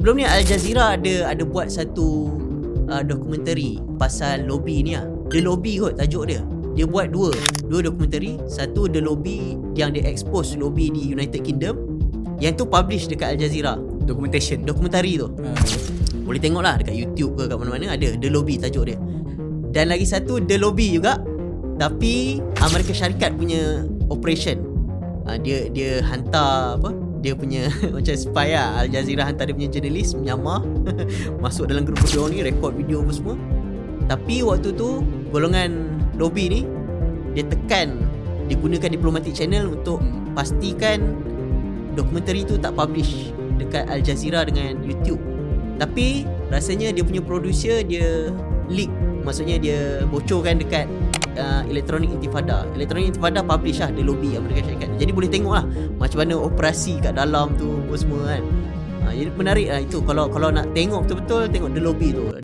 Sebelum ni Al Jazeera ada buat satu dokumentari pasal lobby ni lah. The Lobby kot tajuk dia. Dia buat dua dokumentari. Satu The Lobby yang dia expose lobby di United Kingdom. Yang tu publish dekat Al Jazeera. Dokumentari tu. Boleh tengok lah dekat YouTube ke kat mana-mana ada The Lobby tajuk dia. Dan lagi satu The Lobby juga, tapi Amerika Syarikat punya operation. Dia hantar apa? Dia punya macam spy lah. Al Jazeera hantar dia punya jurnalis menyamar masuk dalam grup dia ni, rekod video apa semua. Tapi waktu tu golongan lobby ni dia tekan, dia gunakan diplomatic channel untuk pastikan dokumentari tu tak publish dekat Al Jazeera dengan YouTube. Tapi rasanya dia punya producer dia leak, maksudnya dia bocorkan dekat Electronic Intifada. Electronic Intifada publish lah The Lobby Amerika Syarikat. Jadi boleh tengok lah macam mana operasi kat dalam tu semua kan. Jadi menarik lah itu. Kalau nak tengok betul-betul, tengok The Lobby tu.